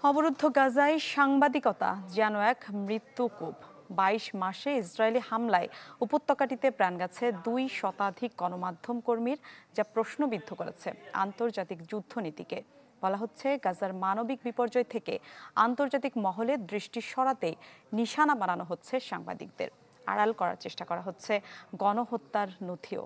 অবরুদ্ধ গাজায় সাংবাদিকতা যেন এক মৃত্যুকূপ। ২২ মাসে ইসরায়েলি হামলায় উপত্যকাটিতে প্রাণ গেছে ২ শতাধিক গণমাধ্যম কর্মীর, যা প্রশ্নবিদ্ধ করেছে আন্তর্জাতিক যুদ্ধনীতিকে। বলা হচ্ছে, গাজার মানবিক বিপর্যয় থেকে আন্তর্জাতিক মহলে দৃষ্টি সরাতে নিশানা বানানো হচ্ছে সাংবাদিকদের। আড়াল করার চেষ্টা করা হচ্ছে গণহত্যার নথিও।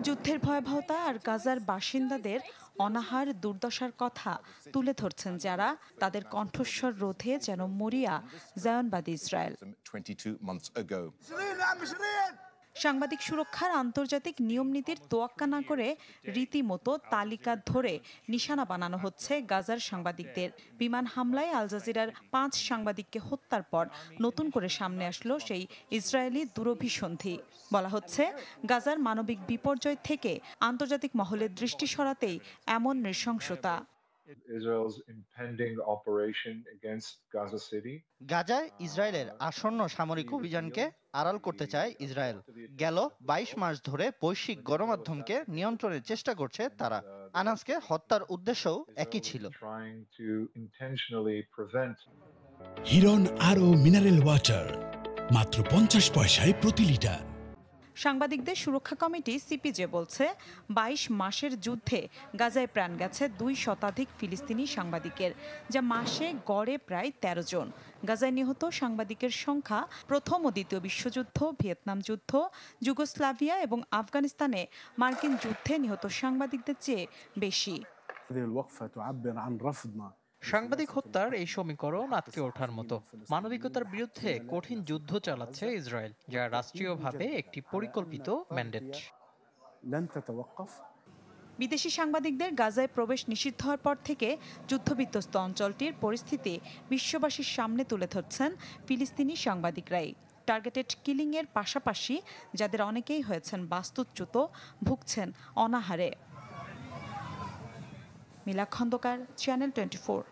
যুদ্ধের ভয়াবহতা আর গাজার বাসিন্দাদের অনাহার দুর্দশার কথা তুলে ধরছেন যারা, তাদের কণ্ঠস্বর রোধে যেন মরিয়া জায়নবাদী ইসরায়েল। সাংবাদিক সুরক্ষার আন্তর্জাতিক নিয়মনীতির তোয়াক্কা না করে রীতিমতো তালিকা ধরে নিশানা বানানো হচ্ছে গাজার সাংবাদিকদের। বিমান হামলায় আল জাজিরার ৫ সাংবাদিককে হত্যার পর নতুন করে সামনে আসলো সেই ইসরায়েলি দুরভিসন্ধি। বলা হচ্ছে, গাজার মানবিক বিপর্যয় থেকে আন্তর্জাতিক মহলের দৃষ্টি সরাতেই এমন নৃশংসতা। গাজায় ইসরায়েলের আসন্ন সামরিক অভিযানকে আড়াল করতে চায় ইসরায়েল। গেল ২২ মাস ধরে বৈশ্বিক গণমাধ্যমকে নিয়ন্ত্রণের চেষ্টা করছে তারা। আনাসকে হত্যার উদ্দেশ্যও একই ছিল। হিরন আরও মিনারেল ওয়াটার মাত্র ৫০ পয়সায় প্রতি লিটার। সাংবাদিকদের সুরক্ষা কমিটি সিপিজে বলছে, ২২ মাসের যুদ্ধে গাজায় প্রাণ গেছে ২ শতাধিক ফিলিস্তিনি সাংবাদিকের, যা মাসে গড়ে প্রায় ১৩ জন। গাজায় নিহত সাংবাদিকের সংখ্যা প্রথম ও দ্বিতীয় বিশ্বযুদ্ধ, ভিয়েতনাম যুদ্ধ, যুগোস্লাভিয়া এবং আফগানিস্তানে মার্কিন যুদ্ধে নিহত সাংবাদিকদের চেয়ে বেশি। সাংবাদিক হত্যার এই সমীকরণ আটকে ওঠার মতো। মানবিকতার বিরুদ্ধে কঠিন যুদ্ধ চালাচ্ছে ইসরায়েল, যা রাষ্ট্রীয়ভাবে একটি পরিকল্পিত ম্যান্ডেট। বিদেশি সাংবাদিকদের গাজায় প্রবেশ নিষিদ্ধ হওয়ার পর থেকে যুদ্ধবিধ্বস্ত অঞ্চলটির পরিস্থিতি বিশ্ববাসীর সামনে তুলে ধরছেন ফিলিস্তিনি সাংবাদিকরাই। টার্গেটেড কিলিংয়ের পাশাপাশি যাদের অনেকেই হয়েছেন বাস্তুচ্যুত, ভুগছেন অনাহারে। মিলা খন্দকার, চ্যানেল 24।